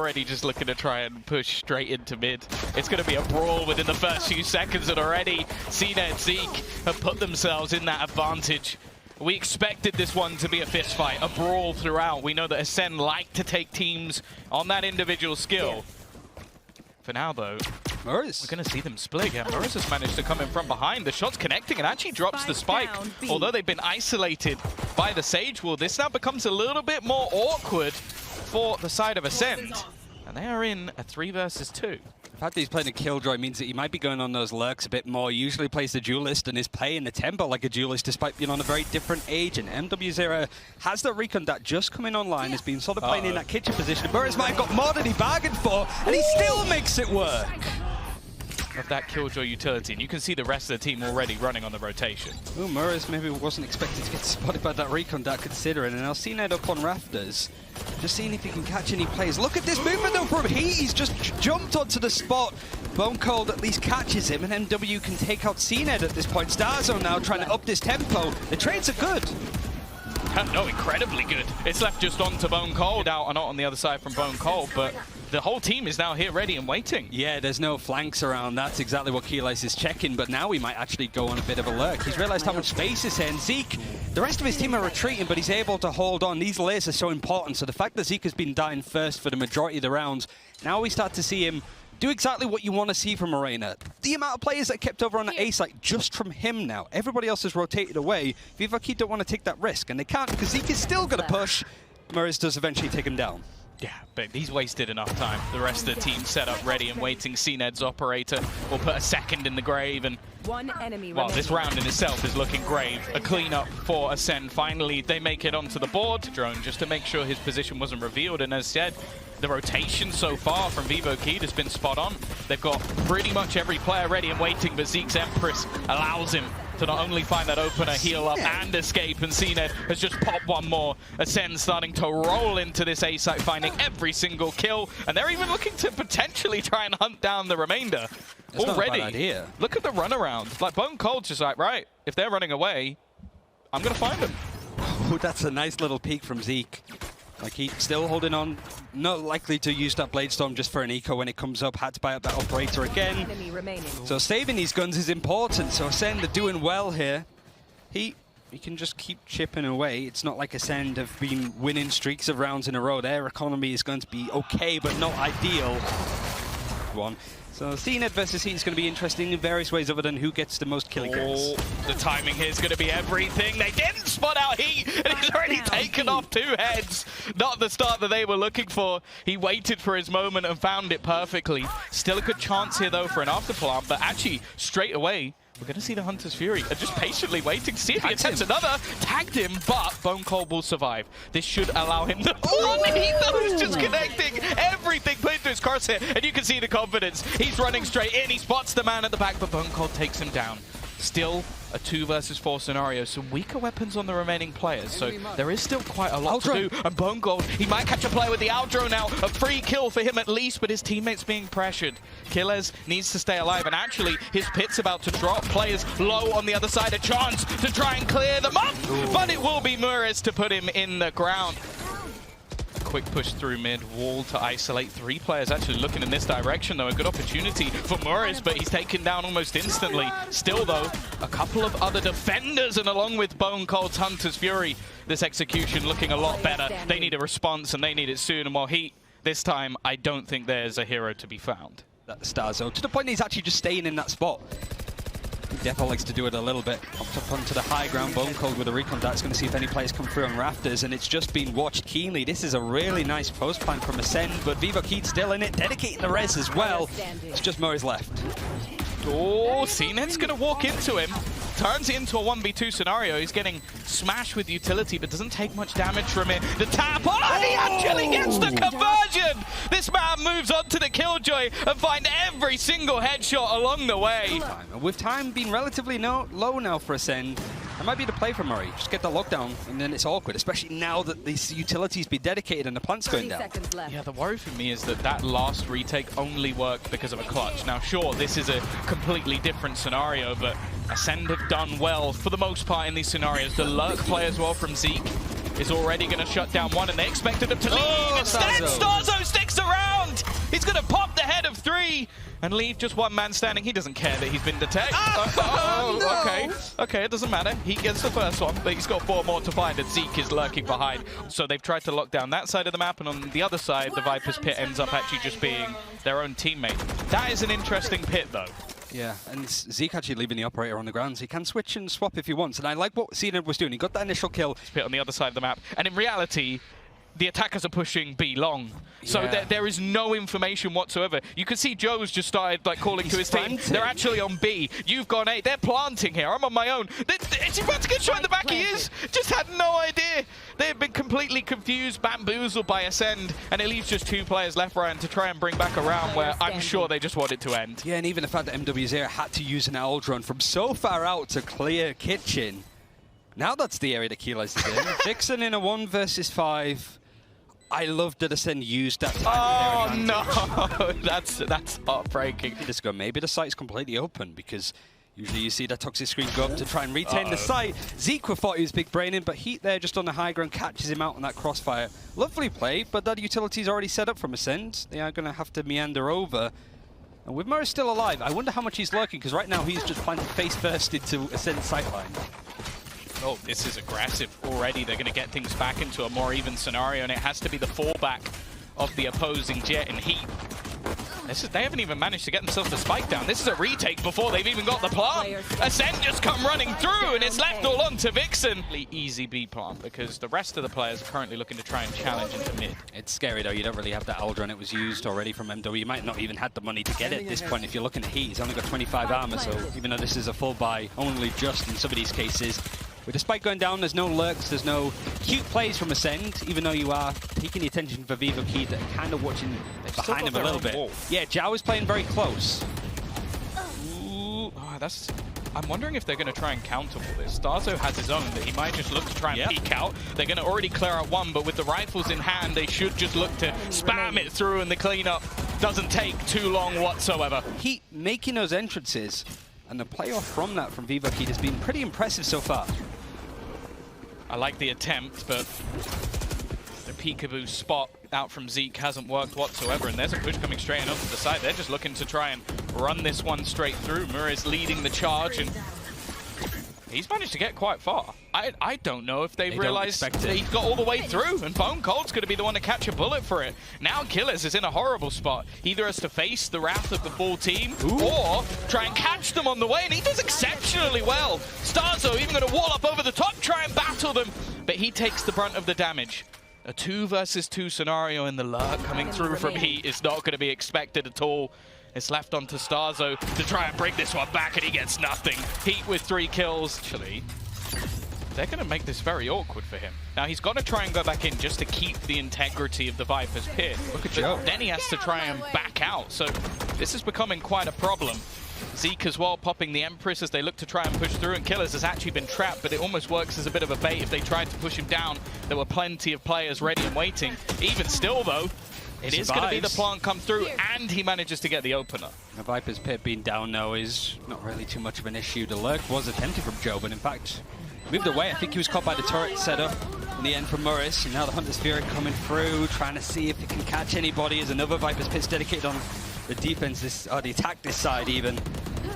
already just looking to try and push straight into mid. It's going to be a brawl within the first few seconds, and already Acend, Zeke have put themselves in that advantage. We expected this one to be a fist fight, a brawl throughout. We know that Acend like to take teams on that individual skill. For now, though, we're going to see them split. Yeah, Morris has managed to come in from behind. The shot's connecting and actually drops the spike. Although they've been isolated by the Sage Wall, this now becomes a little bit more awkward for the side of Acend. And they are in a 3 versus 2. The fact that he's playing a Killjoy means that he might be going on those lurks a bit more. He usually plays the duelist and is playing the tempo like a duelist despite being on a very different age. And MW0 has the recon that just coming online, has been sort of playing in that kitchen position. Murray's might have got more than he bargained for, and he still makes it work. Of that Killjoy utility, and you can see the rest of the team already running on the rotation. Oh, Murray's maybe wasn't expected to get spotted by that recon that considering, and Acend up on rafters. Just seeing if he can catch any players. Look at this movement though from Heat. He's just jumped onto the spot. Bone Cold at least catches him, and MW can take out Acend at this point. Starzone now trying to up this tempo. The trades are good. No, incredibly good. It's left just onto Bone Cold out and not on the other side from Bone Cold, but the whole team is now here ready and waiting. Yeah, there's no flanks around. That's exactly what Keyless is checking, but now he might actually go on a bit of a lurk. He's realized how much space is here, and Zeke, the rest of his team are retreating, but he's able to hold on. These layers are so important, so the fact that Zeke has been dying first for the majority of the rounds, now we start to see him do exactly what you want to see from Arena. The amount of players that kept over on the A site just from him now. Everybody else has rotated away. Vivo Key don't want to take that risk, and they can't because Zeke is still going to push. Murray does eventually take him down. Yeah, but he's wasted enough time. The rest of the team set up ready and waiting. Acend's operator will put a second in the grave, and well, this round in itself is looking grave. A cleanup for Acend. Finally, they make it onto the board. Drone just to make sure his position wasn't revealed, and as said, the rotation so far from Vivo Key has been spot on. They've got pretty much every player ready and waiting, but Zeke's Empress allows him to not only find that opener, heal up, and escape, and Acend has just popped one more. Acend starting to roll into this A site, finding every single kill, and they're even looking to potentially try and hunt down the remainder. That's already. Not a bad idea. Look at the runaround. Like, Bone Cold's just like, right, if they're running away, I'm going to find them. Oh, that's a nice little peek from Zeke. Like, he's still holding on, not likely to use that Blade Storm just for an eco when it comes up. Had to buy up that operator again. So saving these guns is important. So Acend are doing well here. He can just keep chipping away. It's not like Acend have been winning streaks of rounds in a row. Their economy is going to be okay, but not ideal. One. So Acend versus Heat is going to be interesting in various ways other than who gets the most killing kills. The timing here is going to be everything. They didn't spot out Heat, and he's already taken off 2 heads. Not the start that they were looking for. He waited for his moment and found it perfectly. Still a good chance here, though, for an afterplant, but actually, straight away, we're going to see the Hunter's Fury just patiently waiting to see if he attempts another. Tagged him, but Bone Cold will survive. This should allow him to run. He knows, just connecting everything, put into his crosshair, and you can see the confidence. He's running straight in. He spots the man at the back, but Bone Cold takes him down. Still a 2 versus 4 scenario. Some weaker weapons on the remaining players, so there is still quite a lot to do. And Bone Cold, he might catch a player with the outro now. A free kill for him at least, but his teammates being pressured. Killers needs to stay alive, and actually his pit's about to drop. Players low on the other side, a chance to try and clear them up, but it will be Mures to put him in the ground. Quick push through mid, wall to isolate 3 players actually looking in this direction though. A good opportunity for Morris, but he's taken down almost instantly. Still though, a couple of other defenders, and along with Bone Cold's Hunter's Fury, this execution looking a lot better. They need a response and they need it soon, and while Heat, this time, I don't think there's a hero to be found. That Star Zone, to the point that he's actually just staying in that spot. Defo likes to do it a little bit. Popped up onto the high ground. Bone Cold with a recon dart. It's going to see if any players come through on rafters, and it's just been watched keenly. This is a really nice post plan from Acend, but Vivo Keat's still in it, dedicating the res as well. It's just Murray's left. Oh, Acend's going to walk into him. Turns it into a 1v2 scenario. He's getting smashed with utility, but doesn't take much damage from it. The tap, and he actually gets the conversion! This man moves on to the Killjoy and finds every single headshot along the way. With time being relatively low now for Acend, that might be the play for Murray. Just get the lockdown, and then it's awkward, especially now that these utilities be dedicated and the plant's going down. Yeah, the worry for me is that that last retake only worked because of a clutch. Now, sure, this is a completely different scenario, but Acend have done well for the most part in these scenarios. The lurk play as well from Zeke is already going to shut down one, and they expected him to leave. Instead, Starzone sticks around! gonna pop the head of 3 and leave just one man standing. He doesn't care that he's been detected. Okay. Okay, it doesn't matter. He gets the first one, but he's got 4 more to find, and Zeke is lurking behind. So they've tried to lock down that side of the map, and on the other side, the Viper's pit ends up actually just being their own teammate. That is an interesting pit, though. Yeah, and Zeke actually leaving the operator on the ground, so he can switch and swap if he wants. And I like what Acend was doing. He got that initial kill. Pit on the other side of the map. And in reality, the attackers are pushing B long. So there is no information whatsoever. You can see Joe's just started like calling to his team. They're actually on B. You've gone A. They're planting here. I'm on my own. Is he about to get shot in the back? He is. Just had no idea. They've been completely confused, bamboozled by Acend, and it leaves just 2 players left, Ryan, to try and bring back a round where I'm sure they just want it to end. Yeah, and even the fact that MWZ had to use an owl drone from so far out to clear kitchen. Now that's the area that Kila's in. Vixen in a 1 versus 5. I love that Acend used that time. Oh no, that's heartbreaking. Just go, maybe the site's completely open, because usually you see that toxic screen go up to try and retain the site. Zeke thought he was big braining, but Heat there just on the high ground catches him out on that crossfire. Lovely play, but that utility's already set up from Acend. They are going to have to meander over. And with Morris still alive, I wonder how much he's lurking, because right now he's just planted face first into Ascend's sightline. Oh, this is aggressive already. They're going to get things back into a more even scenario, and it has to be the fallback of the opposing Jet and Heat. They haven't even managed to get themselves the spike down. This is a retake before they've even got the plant. Acend just come running through, and it's left all on to Vixen. Easy B plant, because the rest of the players are currently looking to try and challenge into mid. It's scary, though. You don't really have that Aldrin. It was used already from MW. You might not even had the money to get it at this point. If you're looking at Heat, he's only got 25 armor, so even though this is a full buy, only just in some of these cases. With the spike going down, there's no lurks, there's no cute plays from Acend, even though you are taking the attention for Vivo Key, that kind of watching behind him a little bit. Yeah, Zhao is playing very close. Ooh, I'm wondering if they're going to try and counter all this. Starzo has his own that he might just look to try and peek out. They're going to already clear out 1, but with the rifles in hand, they should just look to spam it through, and the cleanup doesn't take too long whatsoever. Heat making those entrances, and the playoff from that from Vivo Key has been pretty impressive so far. I like the attempt, but the peekaboo spot out from Zeke hasn't worked whatsoever, and there's a push coming straight in onto the side. They're just looking to try and run this one straight through. Murray's leading the charge, and he's managed to get quite far. I don't know if they've realized that he's got all the way through, and Bone Cold's going to be the one to catch a bullet for it. Now Killers is in a horrible spot. Either has to face the wrath of the full team, or try and catch them on the way, and he does exceptionally well. Starzo even going to wall up over the top, try and battle them, but he takes the brunt of the damage. A 2 versus 2 scenario, in the lurk coming through from Heat is not going to be expected at all. It's left onto Starzo to try and bring this one back, and he gets nothing. Heat with 3 kills. Actually, they're going to make this very awkward for him. Now, he's got to try and go back in just to keep the integrity of the Viper's pit. Look at Joe. Then he has to try and back out. So this is becoming quite a problem. Zeke as well popping the Empress as they look to try and push through, and Killers has actually been trapped, but it almost works as a bit of a bait. If they tried to push him down, there were plenty of players ready and waiting. Even still, though, it is going to be the plant come through, and he manages to get the opener. The Viper's pit being down now is not really too much of an issue. The lurk was attempted from Joe, but in fact moved away. I think he was caught by the turret setup in the end from Morris, and now the Hunter's Fury coming through, trying to see if he can catch anybody as another Viper's pit's dedicated on the defense, the attack this side even.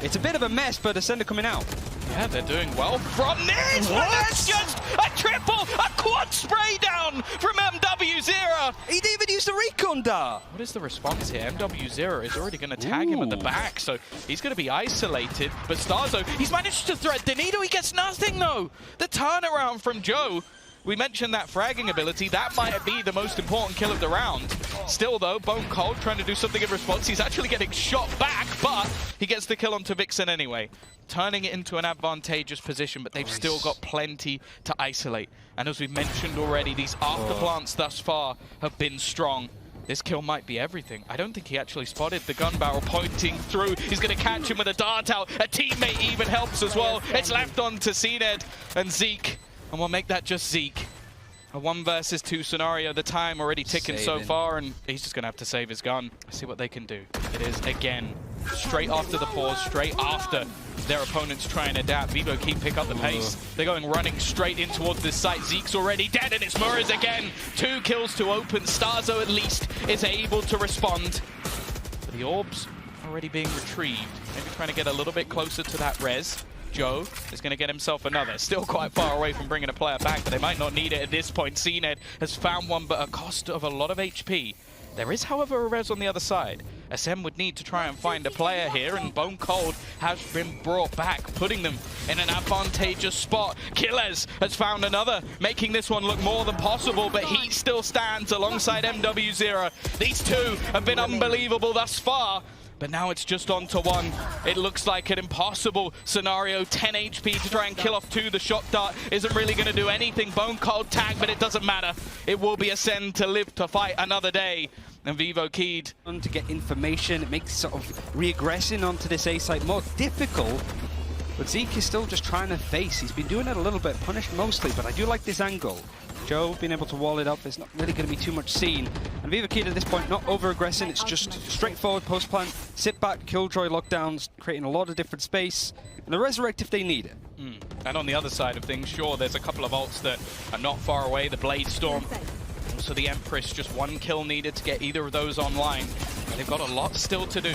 It's a bit of a mess, but Ascend are coming out. Yeah, they're doing well from this, but that's just a triple, a quad spray down from MW0. He didn't even use the recon dart. What is the response here? MW0 is already going to tag him at the back, so he's going to be isolated. But Starzo, he's managed to thread Danito. He gets nothing, though. The turnaround from Joe. We mentioned that fragging ability. That might be the most important kill of the round. Still, though, Bone Cold trying to do something in response. He's actually getting shot back, but he gets the kill onto Vixen anyway, turning it into an advantageous position, but they've still got plenty to isolate. And as we've mentioned already, these afterplants thus far have been strong. This kill might be everything. I don't think he actually spotted the gun barrel pointing through. He's going to catch him with a dart out. A teammate even helps as well. It's left on to Acend and Zeke. And we'll make that just Zeke. A 1 versus 2 scenario. The time already ticking so far, and he's just going to have to save his gun. See what they can do. It is, again, straight after the pause, straight after their opponents try and adapt. Vivo keep pick up the pace. They're going running straight in towards this site. Zeke's already dead, and it's Murray's again. 2 kills to open. Starzo, at least, is able to respond. But the orbs already being retrieved. Maybe trying to get a little bit closer to that res. Joe is going to get himself another. Still quite far away from bringing a player back, but they might not need it at this point. Acend has found one, but at a cost of a lot of HP. There is, however, a res on the other side. Acend would need to try and find a player here, and Bone Cold has been brought back, putting them in an advantageous spot. Killers has found another, making this one look more than possible, but he still stands alongside MW0. These two have been unbelievable thus far, but now it's just on to one. It looks like an impossible scenario. 10 HP to try and kill off two. The shock dart isn't really going to do anything. Bone Cold tag, but it doesn't matter. It will be Acend to live to fight another day. And Vivo keyed. To get information, it makes sort of re-aggressing onto this A site more difficult. But Zeke is still just trying to face. He's been doing it a little bit, punished mostly, but I do like this angle. Joe being able to wall it up, there's not really going to be too much seen. And Vivo keyed at this point, not over-aggressing, it's just straightforward post-plant, sit back, killjoy lockdowns, creating a lot of different space, and a resurrect if they need it. And on the other side of things, sure, there's a couple of ults that are not far away. The Blade Storm, also the Empress, just one kill needed to get either of those online. But they've got a lot still to do.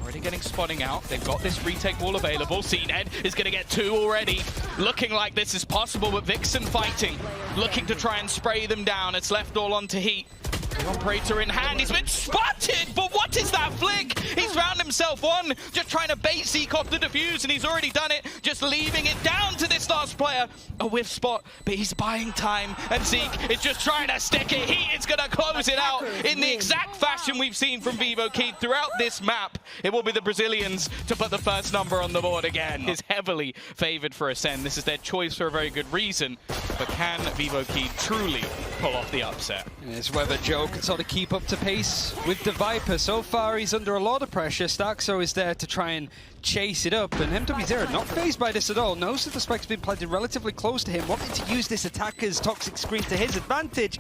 Already getting spotting out. They've got this retake wall available. Acend is going to get two already. Looking like this is possible, but Vixen fighting. Looking to try and spray them down. It's left all onto Heat. The operator in hand. He's been spotted, but what is that flick? He's found himself one. Just trying to bait Zeke off the defuse, and he's already done it. Just leaving it down to this last player. A whiff spot, but he's buying time. And Zeke is just trying to stick it. He is going to close it out in the exact fashion we've seen from Vivo keyed throughout this map. It will be the Brazilians to put the first number on the board again. Is heavily favored for Acend. This is their choice for a very good reason. But can Vivo keyed truly pull off the upset? And it's whether Joe can sort of keep up to pace with the Viper. So far, he's under a lot of pressure. Starkso is there to try and chase it up, and MW0 not phased by this at all. Knows that the spike's been planted relatively close to him, wanting to use this attacker's toxic screen to his advantage.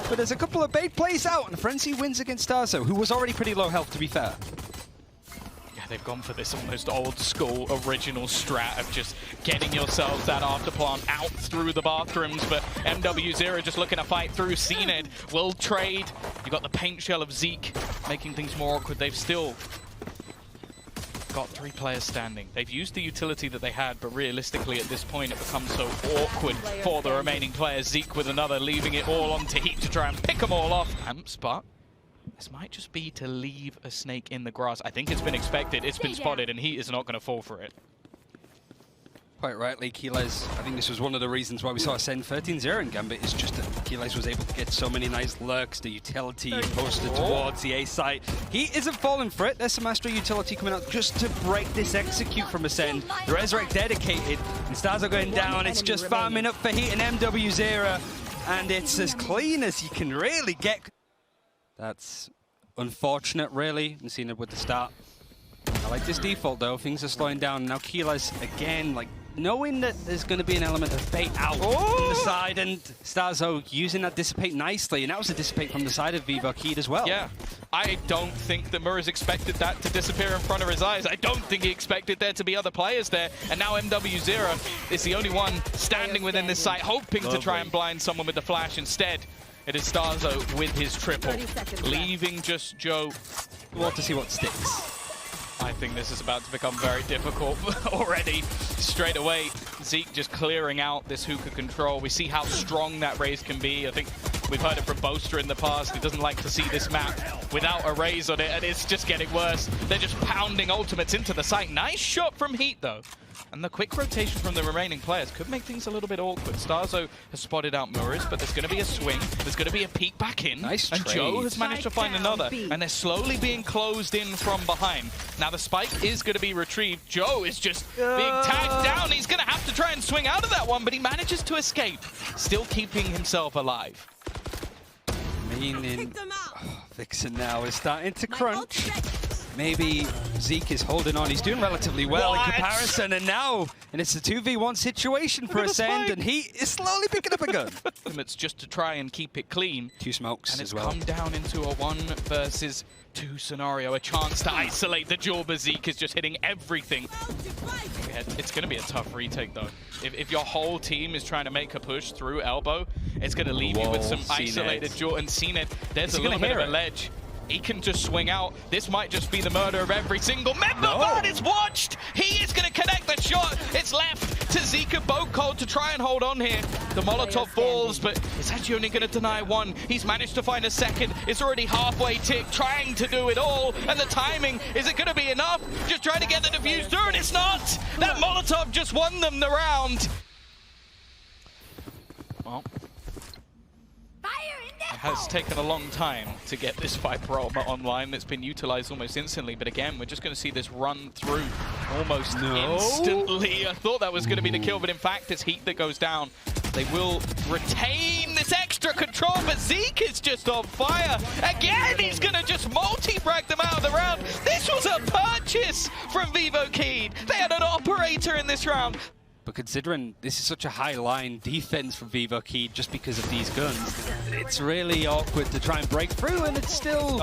But there's a couple of bait plays out, and Frenzy wins against Starzo, who was already pretty low health, to be fair. They've gone for this almost old school original strat of just getting yourselves that afterplant out through the bathrooms, but MW0 just looking to fight through. Acend will trade. You've got the paint shell of Zeke making things more awkward. They've still got three players standing. They've used the utility that they had, but realistically at this point it becomes so awkward for the remaining players. Zeke with another, leaving it all onto Heat to try and pick them all off. Spot. This might just be to leave a snake in the grass. I think it's been expected, it's been spotted, and Heat is not going to fall for it. Quite rightly, Keyless. I think this was one of the reasons why we saw Acend 13-0 in Gambit. Is just that Keyless was able to get so many nice lurks, the utility posted towards the A site. He isn't falling for it. There's some Astro utility coming out just to break this execute from Acend. The Resurrect dedicated, and stars are going down. It's just farming up for Heat and MW0, and it's as clean as you can really get. That's unfortunate, really. I've seen it with the start. I like this default, though. Things are slowing down. Now Keyless, again, like, knowing that there's going to be an element of bait out on the side, and Starzo using that dissipate nicely, and that was a dissipate from the side of Vivo keyed as well. Yeah, I don't think that Murray's expected that to disappear in front of his eyes. I don't think he expected there to be other players there, and now MW0 is the only one standing within this site, hoping to try and blind someone with the flash. Instead, it is Starzo with his triple, leaving just Joe. We'll have to see what sticks. I think this is about to become very difficult already. Straight away, Zeke just clearing out this hookah control. We see how strong that raise can be. I think we've heard it from Boaster in the past. He doesn't like to see this map without a raise on it, and it's just getting worse. They're just pounding ultimates into the site. Nice shot from Heat, though. And the quick rotation from the remaining players could make things a little bit awkward. Starzo has spotted out Murray's, but there's going to be a swing. There's going to be a peek back in. Nice and trade. Joe has managed to find another. And they're slowly being closed in from behind. Now the spike is going to be retrieved. Joe is just being tagged down. He's going to have to try and swing out of that one, but he manages to escape, still keeping himself alive. Meaning, Vixen now is starting to crunch. Maybe Zeke is holding on. He's doing relatively well in comparison, and now, and it's a 2v1 situation for Acend, and he is slowly picking up a gun. It's just to try and keep it clean. Two smokes and as well. And it's come down into a 1 versus 2 scenario. A chance to isolate the Jawber. Zeke is just hitting everything. It's going to be a tough retake, though. If your whole team is trying to make a push through elbow, it's going to leave you with some isolated Jaw. And Acend, there's a little bit of a ledge. he can just swing out. This might just be the murder of every single member. That is watched. He is going to connect the shot. It's left to Zeke and Bonecold to try and hold on here. The Molotov falls, but it's actually only going to deny one. He's managed to find a second. It's already halfway tick, trying to do it all. And the timing, is it going to be enough? Just trying to get the defuse through, and it's not. That Molotov just won them the round. Well, it has taken a long time to get this Viper ultimate online. It's been utilized almost instantly, but again, we're just going to see this run through almost instantly. I thought that was going to be the kill, but in fact, it's Heat that goes down. They will retain this extra control, but Zeke is just on fire. Again, he's going to just multi-frag them out of the round. This was a purchase from Vivo Key. They had an operator in this round. But considering this is such a high line defense from Vivo Key just because of these guns, it's really awkward to try and break through, and it's still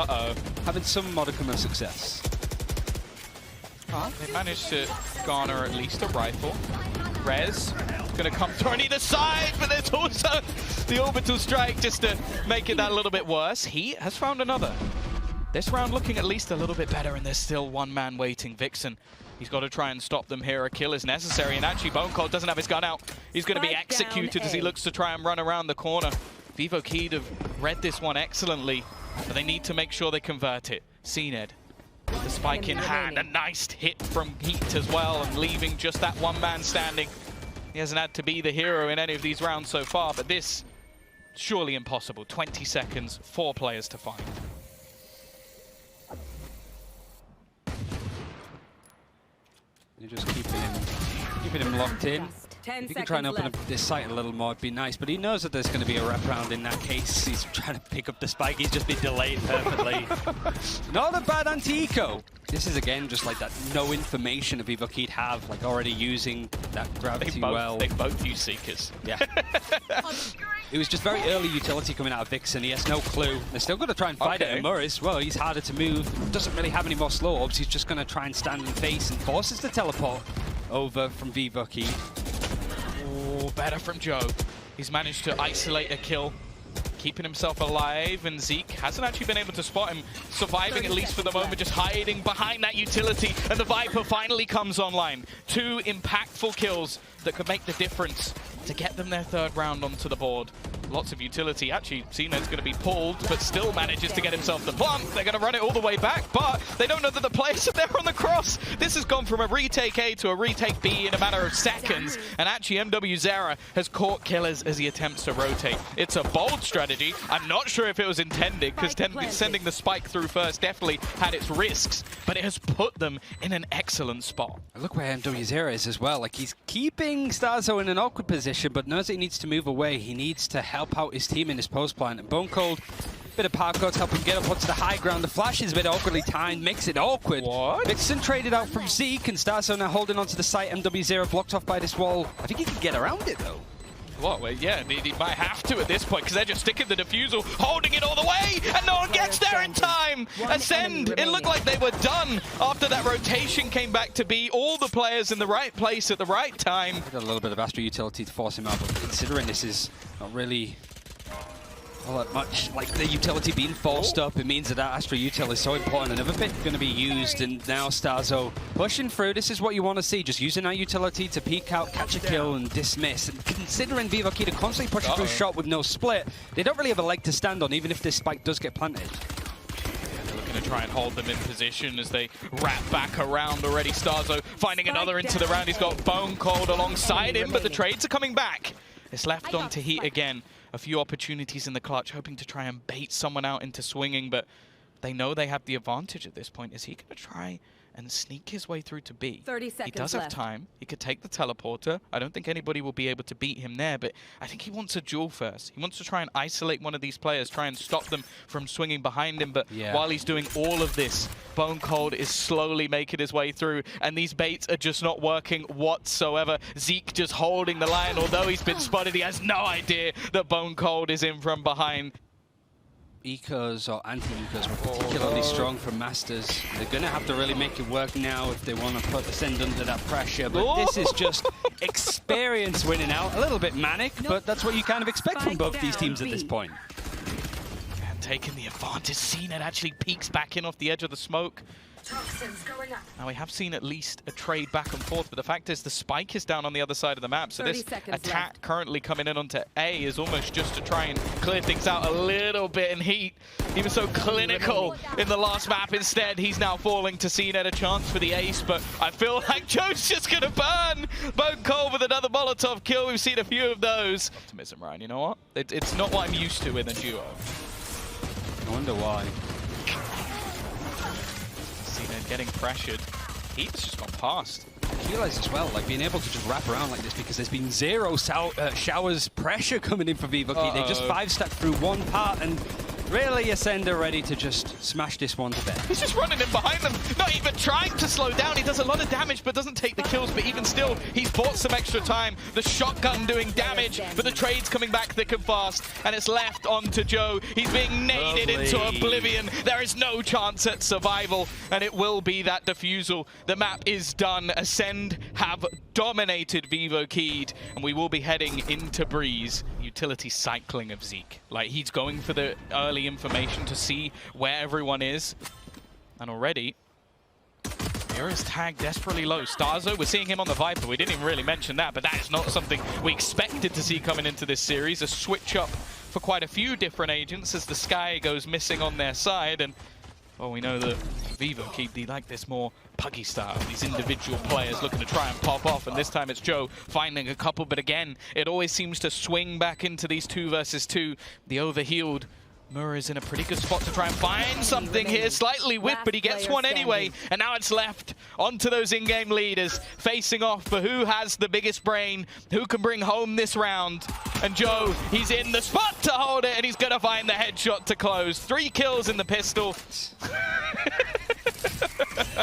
having some modicum of success. They managed to garner at least a rifle. Rez going to come through on either side, but there's also the orbital strike just to make it that little bit worse. He has found another. This round looking at least a little bit better, and there's still one man waiting. Vixen. He's got to try and stop them here. A kill is necessary, and actually Bonecold doesn't have his gun out. He's going to be executed as he looks to try and run around the corner. Vivo Key have read this one excellently, but they need to make sure they convert it. CNED, the spike in hand, a nice hit from Heat as well, and leaving just that one man standing. He hasn't had to be the hero in any of these rounds so far, but this, surely impossible. 20 seconds, 4 players to find. You're just keeping him locked in. If he can try and open up this site a little more, it'd be nice. But he knows that there's going to be a wraparound in that case. He's trying to pick up the spike. He's just been delayed perfectly. Not a bad anti-eco. This is, again, just like that no information of Vivo Key have, like already using that gravity well. They both use Seekers. Yeah. It was just very early utility coming out of Vixen. He has no clue. They're still going to try and fight it. And Morris, well, he's harder to move. Doesn't really have any more slow orbs. He's just going to try and stand and face and forces the teleport over from Vivo Key. Oh, better from Joe. He's managed to isolate a kill, keeping himself alive, and Zeke hasn't actually been able to spot him, surviving at least for the moment, just hiding behind that utility, and the Viper finally comes online. 2 impactful kills that could make the difference to get them their 3rd round onto the board. Lots of utility. Actually, Xeno's going to be pulled, but still manages to get himself the bump. They're going to run it all the way back, but they don't know that the players are there on the cross. This has gone from a retake A to a retake B in a matter of seconds, and actually MW Zera has caught Killers as he attempts to rotate. It's a bold strategy. I'm not sure if it was intended, because sending the spike through first definitely had its risks, but it has put them in an excellent spot. Look where MW Zera is as well. Like, he's keeping Starzo in an awkward position, but knows that he needs to move away. He needs to help out his team in his post plan. And Bonecold, bit of parkour to help him get up onto the high ground. The flash is a bit awkwardly timed, makes it awkward. What? Vixen traded out from Zeke, and Starzo now holding onto the site. MW0 blocked off by this wall. I think he can get around it though. What? Well, yeah, he might have to at this point, because they're just sticking the defusal, holding it all the way, and no one gets there in time. Acend, it looked like they were done after that rotation came back to be all the players in the right place at the right time. Got a little bit of Astro utility to force him out, but considering this is not really all that much like the utility being forced up, it means that Astro util is so important. Another bit going to be used, and now Starzo pushing through. This is what you want to see, just using our utility to peek out, catch a kill, and dismiss. And considering Vivo Key constantly pushing through a shot with no split, they don't really have a leg to stand on, even if this spike does get planted. They're looking to try and hold them in position as they wrap back around already. Starzo finding another into the round. He's got Bonecold alongside him, but the trades are coming back. It's left on to Heat again. A few opportunities in the clutch, hoping to try and bait someone out into swinging, but they know they have the advantage at this point. Is he going to try and sneak his way through to B? 30 seconds He does have time. He could take the teleporter. I don't think anybody will be able to beat him there, but I think he wants a duel first. He wants to try and isolate one of these players, try and stop them from swinging behind him, but while he's doing all of this, Bonecold is slowly making his way through, and these baits are just not working whatsoever. Zeke just holding the line, although he's been spotted, he has no idea that Bonecold is in from behind. Ecos or anti-ecos were particularly strong from Masters. They're going to have to really make it work now if they want to put Acend under that pressure. But this is just experience winning out. A little bit manic, but that's what you kind of expect from both these teams at this point. taking the advantage. Acend actually peeks back in off the edge of the smoke. Now we have seen at least a trade back and forth, but the fact is the spike is down on the other side of the map, so this attack currently coming in onto A is almost just to try and clear things out a little bit in Heat. He was so clinical in the last map. Instead, he's now falling to Acend a chance for the ace, but I feel like Joe's just gonna burn Bone Cold with another Molotov kill. We've seen a few of those. Optimism, Ryan, you know what? It's not what I'm used to in a duo. I wonder why. Getting pressured. Heat has just gone past. Realize as well, like being able to just wrap around like this because there's been zero showers pressure coming in for Vivo. They just 5-step through one part and really Acend are ready to just smash this one to bed. He's just running in behind them, not even trying to slow down. He does a lot of damage but doesn't take the kills, but even still, he's bought some extra time. The shotgun doing damage, but the trade's coming back thick and fast, and it's left onto Joe. He's being naded into oblivion. There is no chance at survival, and it will be that defusal. The map is done. Acend have dominated Vivo Keyed, and we will be heading into Breeze. Utility cycling of Zeke. Like, he's going for the early information to see where everyone is. And already, Mira's tagged desperately low. Starzo, we're seeing him on the Viper. We didn't even really mention that, but that is not something we expected to see coming into this series. A switch up for quite a few different agents as the Sky goes missing on their side. And, well, we know that Vivo Keyed like this more puggy style. These individual players looking to try and pop off, and this time it's Joe finding a couple, but again, it always seems to swing back into these 2 versus 2. The overhealed Mura is in a pretty good spot to try and find something here. Slightly whipped, but he gets one anyway. And now it's left onto those in-game leaders, facing off for who has the biggest brain, who can bring home this round. And Joe, he's in the spot to hold it, and he's going to find the headshot to close. 3 kills in the pistol.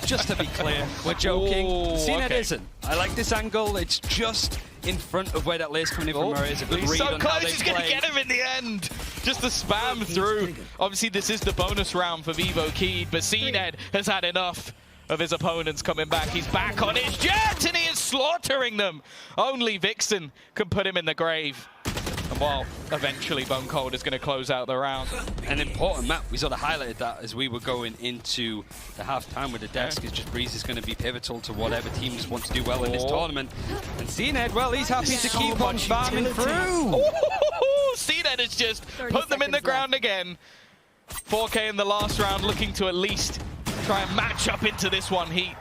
Just to be clear, we're joking. Acend okay. isn't. I like this angle. It's just in front of where that lair's coming in from. Murray is a good read so on close, how they he's going to get him in the end. Just to spam through. Obviously, this is the bonus round for Vivo Keyed, but Acend has had enough of his opponents coming back. He's back on his jet, and he is slaughtering them. Only Vixen can put him in the grave. And while eventually Bone Cold is going to close out the round. An important map. We sort of highlighted that as we were going into the half-time with the desk. Is just Breeze is going to be pivotal to whatever teams want to do well in this tournament. And Acend, well, he's happy to keep on farming through. Acend has just put them in the ground again. 4K in the last round, looking to at least try and match up into this one. He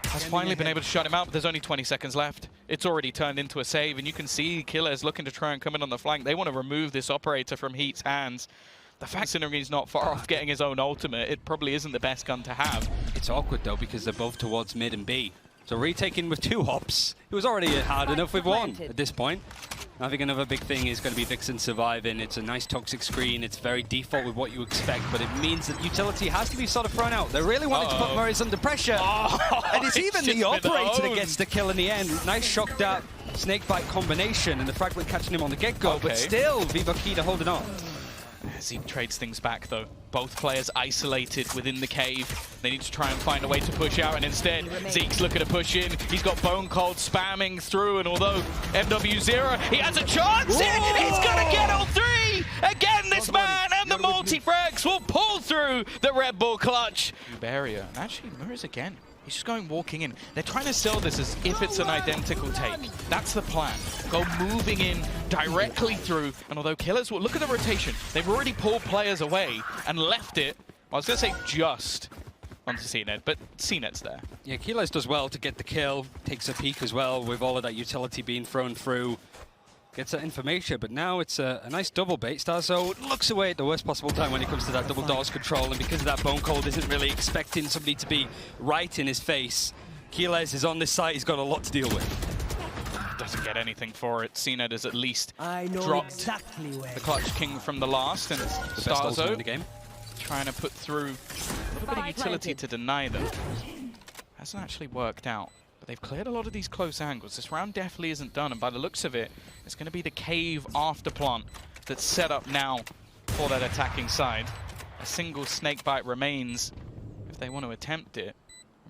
has finally been able to shut him out, but there's only 20 seconds left. It's already turned into a save, and you can see Killer is looking to try and come in on the flank. They want to remove this operator from Heat's hands. The fact Synergy's not far off getting his own ultimate, it probably isn't the best gun to have. It's awkward, though, because they're both towards mid and B. So retaking with 2 hops, it was already hard enough with 1 at this point. I think another big thing is going to be Vixen surviving. It's a nice toxic screen. It's very default with what you expect, but it means that utility has to be sort of thrown out. They really wanted to put Murray's under pressure. And it's even the operator that gets the kill in the end. Nice shock dart, snakebite combination, and the fragment catching him on the get-go, but still, Vivo Keyed are holding on. Zeke trades things back, though. Both players isolated within the cave. They need to try and find a way to push out, and instead, Zeke's looking to push in. He's got Bone Cold spamming through, and although MW0, he has a chance here! He's gonna get all 3! Again, this man and the multi-frags will pull through the Red Bull clutch. Barrier, and actually, Murs again. He's just going walking in. They're trying to sell this as if it's an identical take. That's the plan. Go moving in directly through. And although Killers will look at the rotation, they've already pulled players away and left it. I was going to say just onto Acend, but Acend's there. Yeah, Kilos does well to get the kill. Takes a peek as well with all of that utility being thrown through. Gets that information, but now it's a nice double bait. Starzo looks away at the worst possible time when it comes to that double doors control, and because of that, Bone Cold isn't really expecting somebody to be right in his face. Keyless is on this site, he's got a lot to deal with. Doesn't get anything for it. Acend has at least dropped the Clutch King from the last, and Starzo in the game. Trying to put through a little bit of utility to deny them. Hasn't actually worked out. But they've cleared a lot of these close angles. This round definitely isn't done, and by the looks of it, it's going to be the cave after plant that's set up now for that attacking side. A single snakebite remains if they want to attempt it.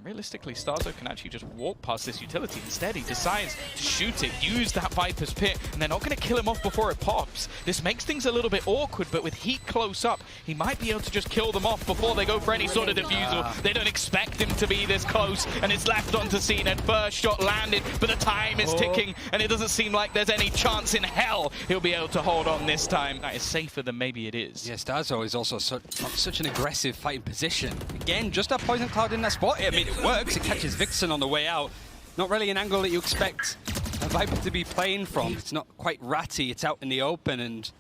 Realistically, Starzo can actually just walk past this utility. Instead, he decides to shoot it, use that Viper's Pit, and they're not going to kill him off before it pops. This makes things a little bit awkward, but with Heat close up, he might be able to just kill them off before they go for any sort of defusal. They don't expect him to be this close, and it's left onto Acend. First shot landed, but the time is ticking, and it doesn't seem like there's any chance in hell he'll be able to hold on this time. That is safer than maybe it is. Yeah, Starzo is also such an aggressive fighting position. Again, just a Poison Cloud in that spot. I mean, it works. It catches Vixen on the way out. Not really an angle that you expect a Viper to be playing from. It's not quite ratty. It's out in the open, and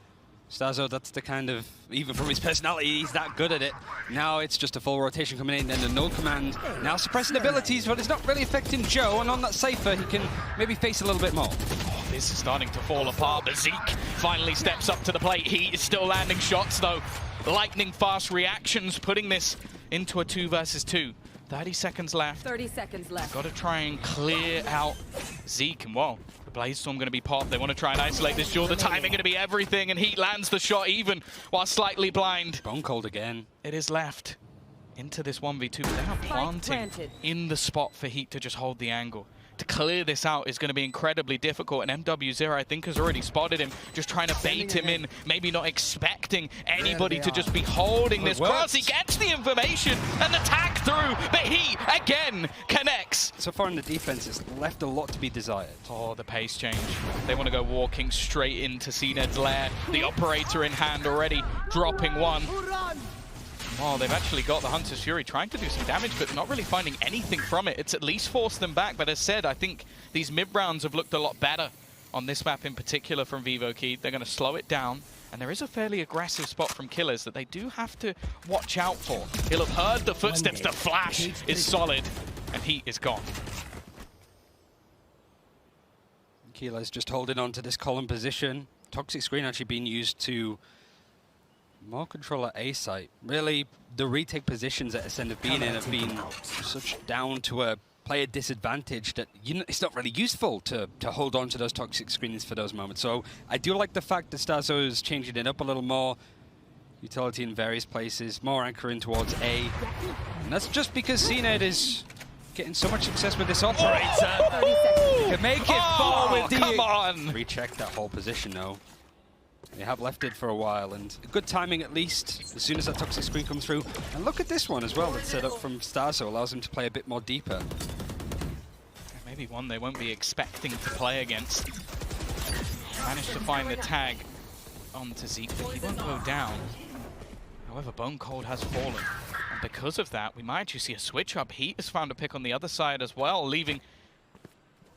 Starzo, that's the kind of, even from his personality, he's that good at it. Now it's just a full rotation coming in, then the null command. Now suppressing abilities, but it's not really affecting Joe, and on that Cypher, he can maybe face a little bit more. Oh, this is starting to fall apart, but Zeke finally steps up to the plate. He is still landing shots, though. Lightning fast reactions, putting this into a 2 versus 2. 30 seconds left. 30 seconds left. Got to try and clear out Zeke, and whoa, the Blaze Storm going to be popped. They want to try and isolate this duel. The timing going to be everything, and Heat lands the shot even while slightly blind. Bone cold again. It is left into this 1v2, but they are planting in the spot for Heat to just hold the angle. To clear this out is going to be incredibly difficult, and MW0, I think, has already spotted him, just trying to bait him in, maybe not expecting anybody to just be holding this cross. He gets the information, and the tag through, but he, again, connects. So far in the defense, it's left a lot to be desired. Oh, the pace change. They want to go walking straight into Cned's lair. The operator in hand already, dropping one. Oh, they've actually got the Hunter's Fury trying to do some damage, but not really finding anything from it. It's at least forced them back, but as said, I think these mid-rounds have looked a lot better on this map in particular from Vivo Key. They're going to slow it down, and there is a fairly aggressive spot from Killers that they do have to watch out for. He'll have heard the footsteps. The flash is solid, and Heat is gone. Keela's just holding on to this column position. Toxic Screen actually being used to more control at A site. Really, the retake positions that Acend have been in have been such down to a player disadvantage that it's not really useful to hold on to those toxic screens for those moments. So I do like the fact that Starzo is changing it up a little more. Utility in various places, more anchoring towards A. And that's just because Cned is getting so much success with this operator. He can make it fall with the... Come on! Recheck that whole position though. They have left it for a while, and good timing at least, as soon as that toxic screen comes through. And look at this one as well, that's set up from Starzo, allows him to play a bit more deeper. Maybe one they won't be expecting to play against. Managed to find the tag onto Zeke, but he won't go down. However, Bone Cold has fallen, and because of that, we might actually see a switch up. Heat has found a pick on the other side as well, leaving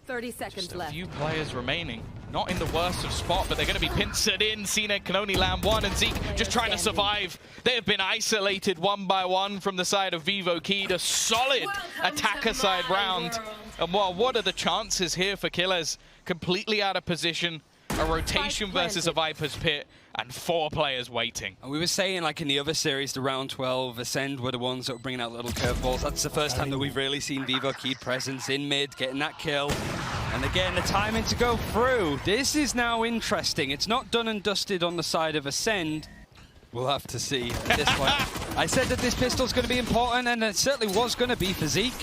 30 seconds just a left. few players remaining. Not in the worst of spot, but they're going to be pincered in. Cned can only land one, and Zeke just trying to survive. They have been isolated one by one from the side of Vivo Key. A solid attacker side round. And what are the chances here for Killers? Completely out of position. A rotation versus a Viper's Pit, and 4 players waiting. And we were saying, like in the other series, the round 12, Acend were the ones that were bringing out little curveballs. That's the first time that we've really seen Vivo Key presence in mid, getting that kill. And again, the timing to go through. This is now interesting. It's not done and dusted on the side of Acend. We'll have to see this one. I said that this pistol's going to be important, and it certainly was going to be for Zeke.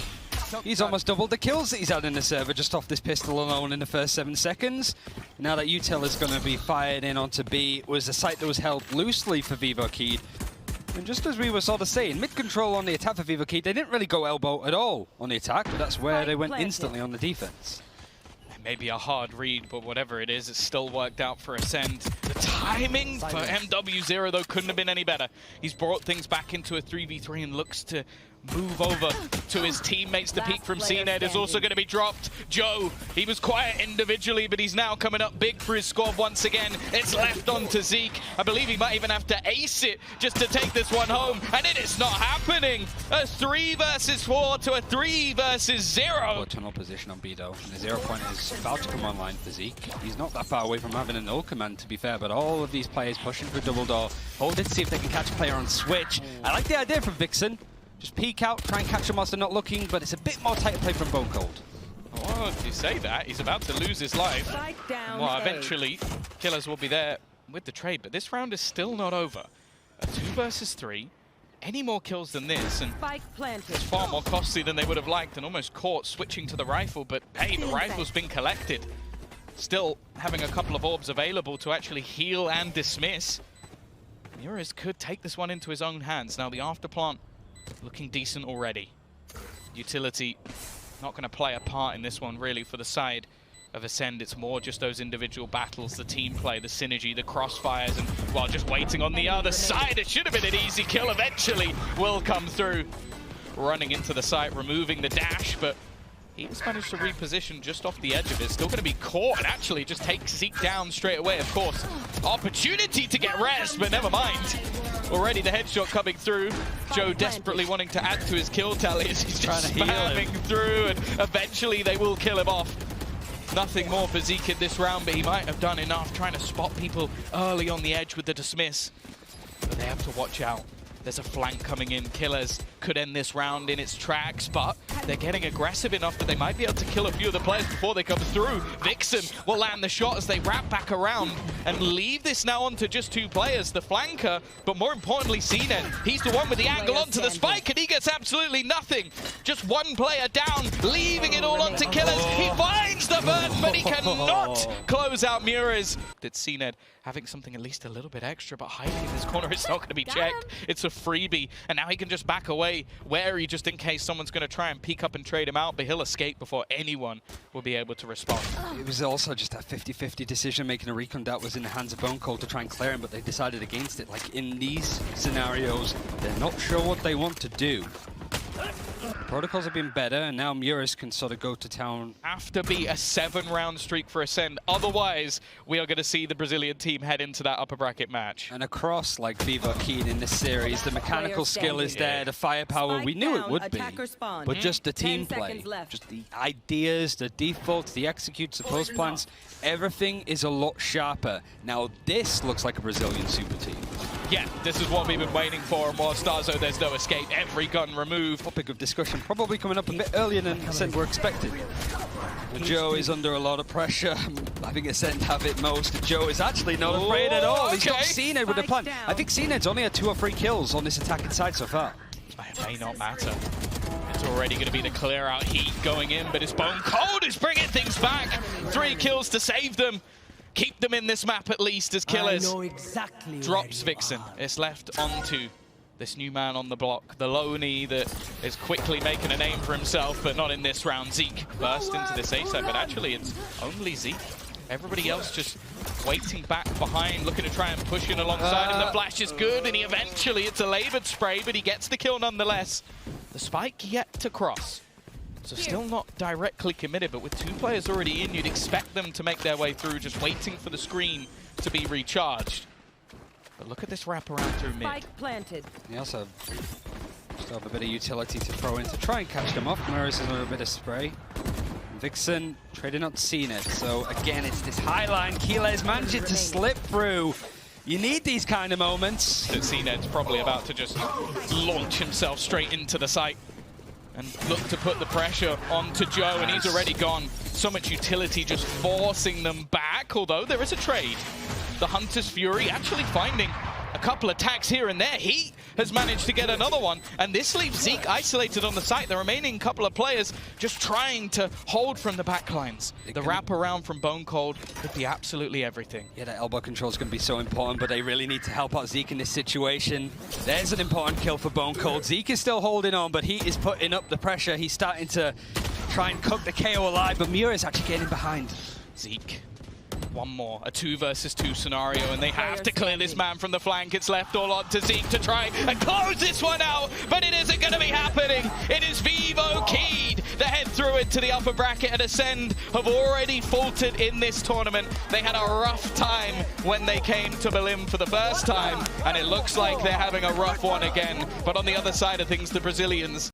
He's almost doubled the kills that he's had in the server just off this pistol alone in the first 7 seconds. Now that Util is going to be fired in onto B, it was a site that was held loosely for Vivo Key. And just as we were sort of saying, mid-control on the attack for Vivo Key, they didn't really go elbow at all on the attack, but that's where they went instantly on the defense. Maybe a hard read, but whatever it is, it still worked out for Acend. The timing for MW0, though, couldn't have been any better. He's brought things back into a 3v3 and looks to move over to his teammates. The peek from Cned is also going to be dropped. Joe, he was quiet individually, but he's now coming up big for his squad once again. It's left on to Zeke. I believe he might even have to ace it just to take this one home, and it is not happening. A 3 versus 4 to a 3 versus 0. Tunnel position on B though, and the 0 point is about to come online for Zeke. He's not that far away from having a null command, to be fair, but all of these players pushing for double door. Hold it to see if they can catch a player on switch. I like the idea from Vixen. Just peek out, try and catch him whilst they're not looking, but it's a bit more tight play from Bone Cold. Oh, if you say that, he's about to lose his life. Well, eventually, Killers will be there with the trade, but this round is still not over. A 2 versus 3. any more kills than this, and Spike planted. it's far more costly than they would have liked, and almost caught switching to the rifle, but hey, the rifle's been collected. Still having a couple of orbs available to actually heal and dismiss. Mures could take this one into his own hands. Now the afterplant looking decent already. Utility not going to play a part in this one really for the side of Acend. It's more just those individual battles, the team play, the synergy, the crossfires, and while just waiting on the other side, it should have been an easy kill. Eventually will come through. Running into the site, removing the dash, but he just managed to reposition just off the edge of it. Still going to be caught and actually just take Zeke down straight away, of course. Opportunity to get rest, but never mind. Already the headshot coming through. Joe desperately wanting to add to his kill tally as he's just spamming through, and eventually they will kill him off. Nothing more for Zeke in this round, but he might have done enough trying to spot people early on the edge with the dismiss. But they have to watch out. There's a flank coming in. Killers could end this round in its tracks, but they're getting aggressive enough that they might be able to kill a few of the players before they come through. Vixen will land the shot as they wrap back around and leave this now onto just 2 players. The flanker, but more importantly, Acend. He's the one with the angle onto the spike, and he gets absolutely nothing. Just 1 player down, leaving it all onto Killers. He finds the burn, but he cannot close out Mures. That's Acend having something at least a little bit extra, but hiding in this corner is not going to be checked. It's a freebie, and now he can just back away, wary just in case someone's going to try and peek up and trade him out, but he'll escape before anyone will be able to respond. It was also just a 50-50 decision, making a recon that was in the hands of Bone Cold to try and clear him, but they decided against it. Like, in these scenarios, they're not sure what they want to do. Protocols have been better, and now Mures can sort of go to town. Have to be a 7-round streak for Acend. Otherwise, we are going to see the Brazilian team head into that upper bracket match. And across, like Vivo Keen in this series, the mechanical skill is there, the firepower, we knew it would be. But just the team play, just the ideas, the defaults, the executes, the post plans, everything is a lot sharper. Now this looks like a Brazilian super team. Yeah, this is what we've been waiting for, and while Starzo, there's no escape. Every gun removed. Topic of discussion probably coming up a bit earlier than Acend were expected. Joe is under a lot of pressure. I think Acend have it most. Joe is actually not afraid at all. He's got Acend with the plan. I think Acend's only had 2 or 3 kills on this attacking side so far. It may not matter. It's already going to be the clear out heat going in, but it's Bone Cold who's bringing things back. 3 kills to save them. Keep them in this map at least as Killers. Drops Vixen. It's left onto this new man on the block, the Loney that is quickly making a name for himself, but not in this round. Zeke burst into this A side, but actually it's only Zeke. Everybody else just waiting back behind, looking to try and push in alongside him. The flash is good, and he eventually, it's a labored spray, but he gets the kill nonetheless. The spike yet to cross. So still not directly committed, but with 2 players already in, you'd expect them to make their way through, just waiting for the screen to be recharged. But look at this wraparound through mid. Spike planted. He also still have a bit of utility to throw in to try and catch them off. Mures is under a bit of spray. Vixen trading up Acend. So again, it's this high line. Keeler's managing to slip through. You need these kind of moments. Acend's probably about to just launch himself straight into the site and look to put the pressure onto Joe, and he's already gone. So much utility just forcing them back, although there is a trade. The Hunter's Fury actually finding a couple attacks here and there. He has managed to get another one, and this leaves Zeke isolated on the site. The remaining couple of players just trying to hold from the backlines. The wraparound from Bone Cold could be absolutely everything. Yeah, that elbow control is going to be so important, but they really need to help out Zeke in this situation. There's an important kill for Bone Cold. Zeke is still holding on, but he is putting up the pressure. He's starting to try and cook the KO alive, but Mures is actually getting behind. Zeke. One more, a 2 versus 2 scenario, and they have to clear this man from the flank. It's left all on to Zeke to try and close this one out, but it isn't going to be happening. It is Vivo Keyed that head through into the upper bracket, and Acend have already faltered in this tournament. They had a rough time when they came to Berlin for the first time, and it looks like they're having a rough one again. But on the other side of things, the Brazilians